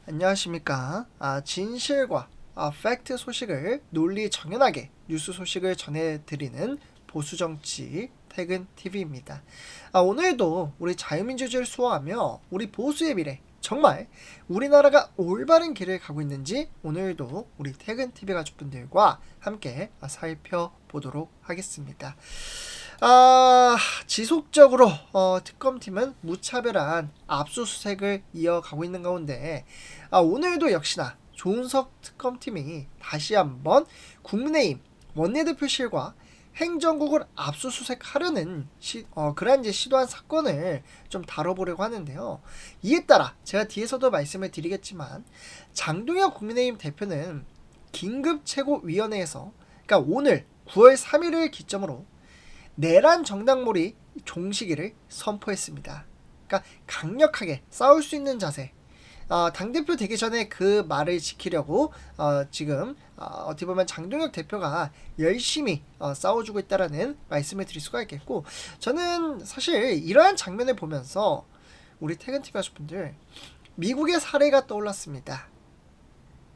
안녕하십니까. 진실과 팩트 소식을 논리 정연하게 뉴스 소식을 전해드리는 보수정치 퇴근TV입니다. 오늘도 우리 자유민주주의를 수호하며 우리 보수의 미래, 정말 우리나라가 올바른 길을 가고 있는지 오늘도 우리 퇴근TV 가족분들과 함께 살펴보도록 하겠습니다. 지속적으로 특검팀은 무차별한 압수수색을 이어가고 있는 가운데 오늘도 역시나 조은석 특검팀이 다시 한번 국민의힘 원내대표실과 행정국을 압수수색하려는 그러한 시도한 사건을 좀 다뤄보려고 하는데요. 이에 따라 제가 뒤에서도 말씀을 드리겠지만 장동혁 국민의힘 대표는 긴급최고위원회에서 그러니까 오늘 9월 3일을 기점으로 내란 정당몰이 종식일을 선포했습니다. 그러니까 강력하게 싸울 수 있는 자세. 당대표 되기 전에 그 말을 지키려고 지금 어떻게 보면 장동혁 대표가 열심히 싸워주고 있다라는 말씀을 드릴 수가 있겠고, 저는 사실 이러한 장면을 보면서 우리 퇴근TV 가족분들 미국의 사례가 떠올랐습니다.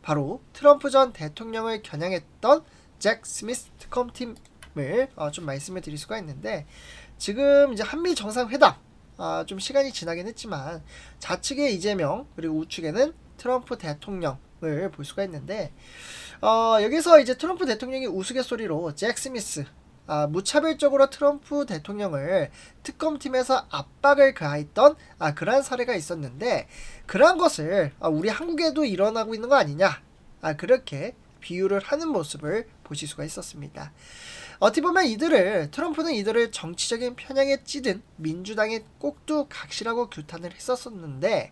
바로 트럼프 전 대통령을 겨냥했던 잭 스미스 특검팀 좀 말씀을 드릴 수가 있는데, 지금 이제 한미 정상회담 좀 시간이 지나긴 했지만 좌측에 이재명 그리고 우측에는 트럼프 대통령을 볼 수가 있는데, 여기서 이제 트럼프 대통령이 우스갯소리로 잭 스미스 무차별적으로 트럼프 대통령을 특검팀에서 압박을 가했던 그러한 사례가 있었는데, 그러한 것을 우리 한국에도 일어나고 있는 거 아니냐, 그렇게 비유를 하는 모습을 보실 수가 있었습니다. 어떻게 보면 트럼프는 이들을 정치적인 편향에 찌든 민주당의 꼭두각시라고 규탄을 했었는데,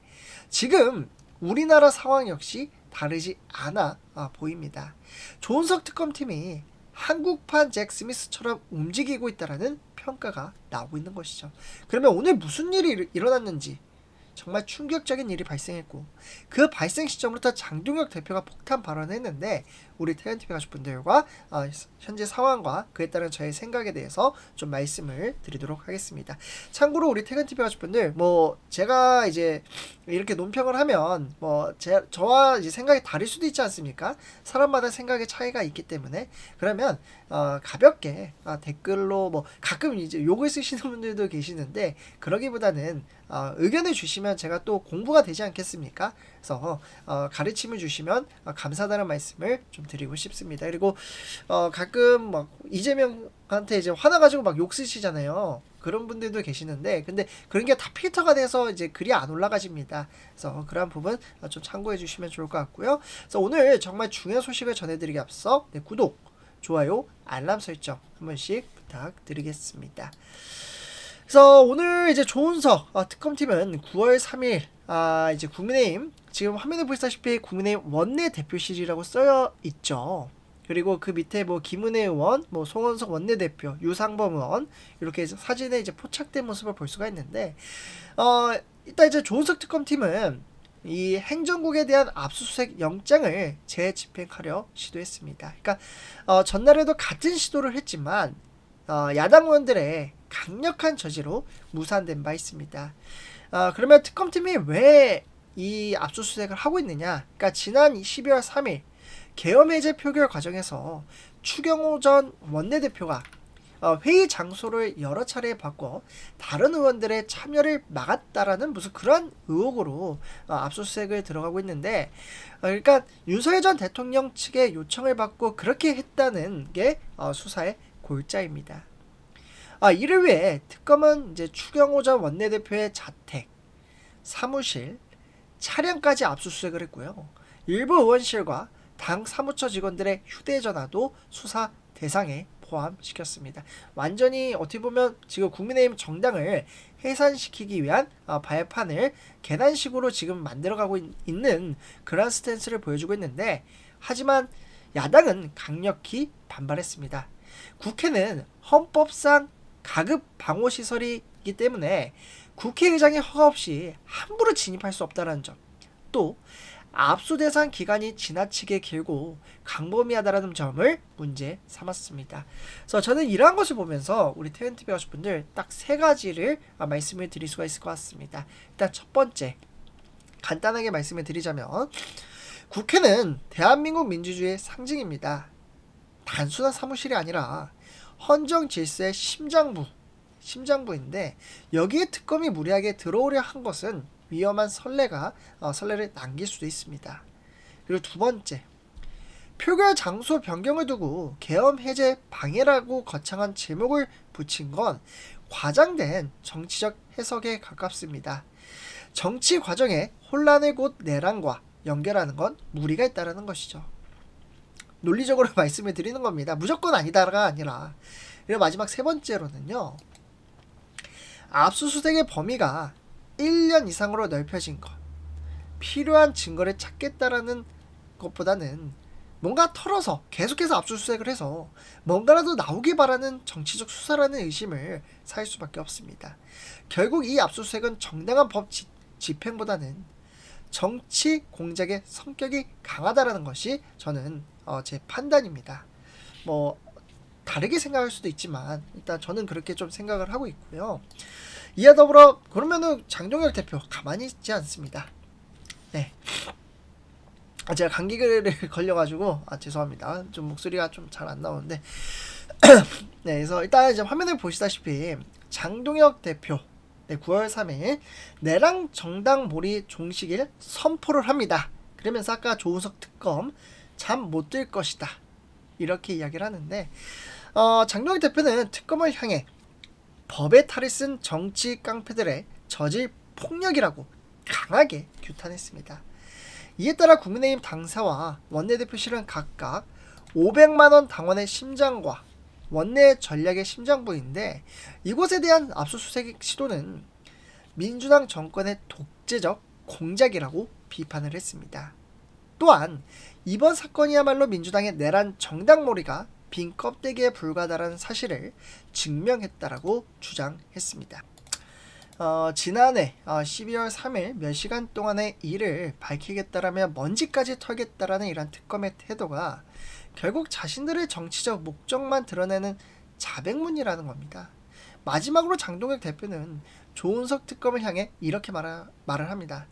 지금 우리나라 상황 역시 다르지 않아 보입니다. 조은석 특검팀이 한국판 잭 스미스처럼 움직이고 있다라는 평가가 나오고 있는 것이죠. 그러면 오늘 무슨 일이 일어났는지, 정말 충격적인 일이 발생했고, 그 발생 시점부터 장동혁 대표가 폭탄 발언을 했는데, 우리 퇴근TV 가족분들과 현재 상황과 그에 따른 저의 생각에 대해서 좀 말씀을 드리도록 하겠습니다. 참고로 우리 퇴근TV 가족분들, 제가 이제 이렇게 논평을 하면 저와 이제 생각이 다를 수도 있지 않습니까? 사람마다 생각의 차이가 있기 때문에, 그러면 가볍게 댓글로 가끔 이제 욕을 쓰시는 분들도 계시는데, 그러기보다는 의견을 주시면 제가 또 공부가 되지 않겠습니까? 그래서 가르침을 주시면 감사하다는 말씀을 좀 드리고 싶습니다. 그리고 가끔 이재명한테 이제 화나가지고 욕 쓰시잖아요. 그런 분들도 계시는데, 근데 그런 게 다 필터가 돼서 이제 글이 안 올라가집니다. 그래서 그런 부분 좀 참고해 주시면 좋을 것 같고요. 그래서 오늘 정말 중요한 소식을 전해드리기 앞서 구독, 좋아요, 알람 설정 한 번씩 부탁드리겠습니다. 그래서 오늘 이제 조은석 특검팀은 9월 3일 이제 국민의힘, 지금 화면에 보시다시피 국민의힘 원내대표실이라고 써여 있죠. 그리고 그 밑에 김은혜 의원, 송원석 원내대표, 유상범 의원, 이렇게 사진에 이제 포착된 모습을 볼 수가 있는데, 일단 이제 조은석 특검팀은 이 행정국에 대한 압수수색 영장을 재집행하려 시도했습니다. 그러니까 전날에도 같은 시도를 했지만 야당 의원들의 강력한 저지로 무산된 바 있습니다. 그러면 특검팀이 왜 이 압수수색을 하고 있느냐? 그러니까 지난 12월 3일 계엄 해제 표결 과정에서 추경호 전 원내대표가 회의 장소를 여러 차례 바꿔 다른 의원들의 참여를 막았다라는 무슨 그런 의혹으로 압수수색을 들어가고 있는데, 그러니까 윤석열 전 대통령 측의 요청을 받고 그렇게 했다는 게 수사의 골자입니다. 이를 위해 특검은 이제 추경호 전 원내대표의 자택, 사무실, 차량까지 압수수색을 했고요. 일부 의원실과 당 사무처 직원들의 휴대전화도 수사 대상에 포함시켰습니다. 완전히 어떻게 보면 지금 국민의힘 정당을 해산시키기 위한 발판을 계단식으로 지금 만들어가고 있는 그런 스탠스를 보여주고 있는데, 하지만 야당은 강력히 반발했습니다. 국회는 헌법상 가급 방호시설이기 때문에 국회의장의 허가 없이 함부로 진입할 수 없다는 점, 또 압수 대상 기간이 지나치게 길고 광범위하다라는 점을 문제 삼았습니다. 그래서 저는 이러한 것을 보면서 우리 퇴근TV 가족분들 딱 세 가지를 말씀을 드릴 수가 있을 것 같습니다. 일단 첫 번째, 간단하게 말씀을 드리자면 국회는 대한민국 민주주의의 상징입니다. 단순한 사무실이 아니라 헌정 질서의 심장부인데 여기에 특검이 무리하게 들어오려 한 것은 위험한 선례를 남길 수도 있습니다. 그리고 두 번째, 표결 장소 변경을 두고 계엄 해제 방해라고 거창한 제목을 붙인 건 과장된 정치적 해석에 가깝습니다. 정치 과정에 혼란을 곧 내란과 연결하는 건 무리가 있다는 것이죠. 논리적으로 말씀을 드리는 겁니다. 무조건 아니다가 아니라. 그리고 마지막 세 번째로는요. 압수수색의 범위가 1년 이상으로 넓혀진 것. 필요한 증거를 찾겠다라는 것보다는 뭔가 털어서 계속해서 압수수색을 해서 뭔가라도 나오길 바라는 정치적 수사라는 의심을 살 수밖에 없습니다. 결국 이 압수수색은 정당한 법 집행보다는 정치 공작의 성격이 강하다라는 것이 저는 제 판단입니다. 뭐 다르게 생각할 수도 있지만 일단 저는 그렇게 좀 생각을 하고 있고요. 이와 더불어 그러면은 장동혁 대표 가만히 있지 않습니다. 네. 제가 감기를 걸려가지고 죄송합니다. 좀 목소리가 좀 잘 안 나오는데 네, 그래서 일단 이제 화면을 보시다시피 장동혁 대표 9월 3일 내랑 정당 몰이 종식일 선포를 합니다. 그러면서 아까 조은석 특검 잠 못 들 것이다 이렇게 이야기를 하는데 장동혁 대표는 특검을 향해 법의 탈을 쓴 정치 깡패들의 저질 폭력이라고 강하게 규탄했습니다. 이에 따라 국민의힘 당사와 원내대표실은 각각 500만원 당원의 심장과 원내 전략의 심장부인데 이곳에 대한 압수수색 시도는 민주당 정권의 독재적 공작이라고 비판을 했습니다. 또한 이번 사건이야말로 민주당의 내란 정당몰이가 빈 껍데기에 불과하다는 사실을 증명했다라고 주장했습니다. 지난해 12월 3일 몇 시간 동안의 일을 밝히겠다라며 먼지까지 털겠다라는 이란 특검의 태도가 결국 자신들의 정치적 목적만 드러내는 자백문이라는 겁니다. 마지막으로 장동혁 대표는 조은석 특검을 향해 이렇게 말을 합니다.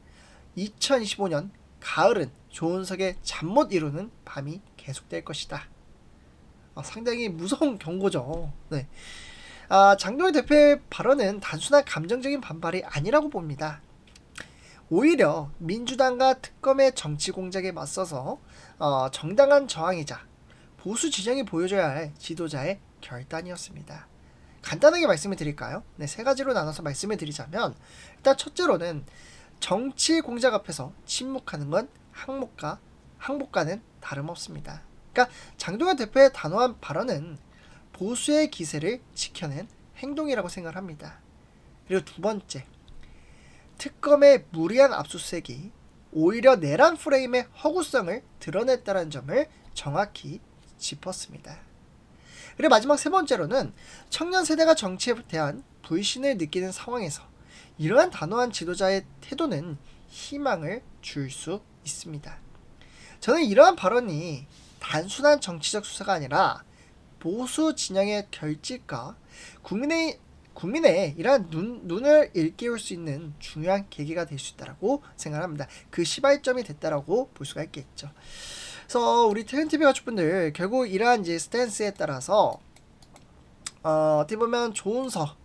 2025년 가을은 조은석의 잠 못 이루는 밤이 계속될 것이다. 상당히 무서운 경고죠. 네. 장동혁 대표의 발언은 단순한 감정적인 반발이 아니라고 봅니다. 오히려 민주당과 특검의 정치 공작에 맞서서 정당한 저항이자 보수 진영이 보여줘야 할 지도자의 결단이었습니다. 간단하게 말씀을 드릴까요? 네, 세 가지로 나눠서 말씀을 드리자면 일단 첫째로는 정치 공작 앞에서 침묵하는 건 항복과는 다름없습니다. 그러니까 장동혁 대표의 단호한 발언은 보수의 기세를 지켜낸 행동이라고 생각을 합니다. 그리고 두 번째, 특검의 무리한 압수수색이 오히려 내란 프레임의 허구성을 드러냈다는 점을 정확히 짚었습니다. 그리고 마지막 세 번째로는 청년 세대가 정치에 대한 불신을 느끼는 상황에서 이러한 단호한 지도자의 태도는 희망을 줄 수 있습니다. 저는 이러한 발언이 단순한 정치적 수사가 아니라 보수 진영의 결집과 국민의 이러한 눈을 일깨울 수 있는 중요한 계기가 될 수 있다고 생각합니다. 그 시발점이 됐다라고 볼 수가 있겠죠. 그래서 우리 태근TV 가족분들 결국 이러한 이제 스탠스에 따라서 어떻게 보면 조은석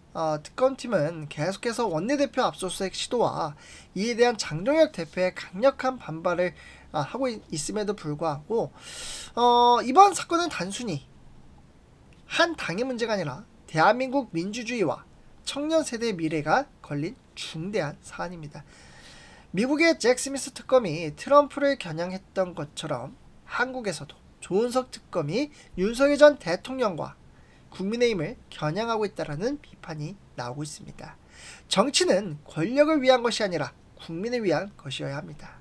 특검팀은 계속해서 원내대표 압수수색 시도와 이에 대한 장동혁 대표의 강력한 반발을 하고 있음에도 불구하고 이번 사건은 단순히 한 당의 문제가 아니라 대한민국 민주주의와 청년 세대의 미래가 걸린 중대한 사안입니다. 미국의 잭 스미스 특검이 트럼프를 겨냥했던 것처럼 한국에서도 조은석 특검이 윤석열 전 대통령과 국민의힘을 겨냥하고 있다는 비판이 나오고 있습니다. 정치는 권력을 위한 것이 아니라 국민을 위한 것이어야 합니다.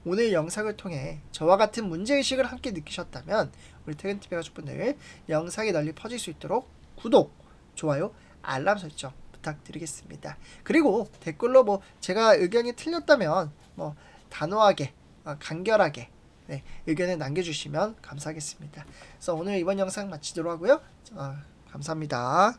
오늘 영상을 통해 저와 같은 문제의식을 함께 느끼셨다면 우리 태근TV 가족분들 영상이 널리 퍼질 수 있도록 구독, 좋아요, 알람 설정 부탁드리겠습니다. 그리고 댓글로 제가 의견이 틀렸다면 단호하게 간결하게 의견을 남겨주시면 감사하겠습니다. 그래서 오늘 이번 영상 마치도록 하고요. 감사합니다.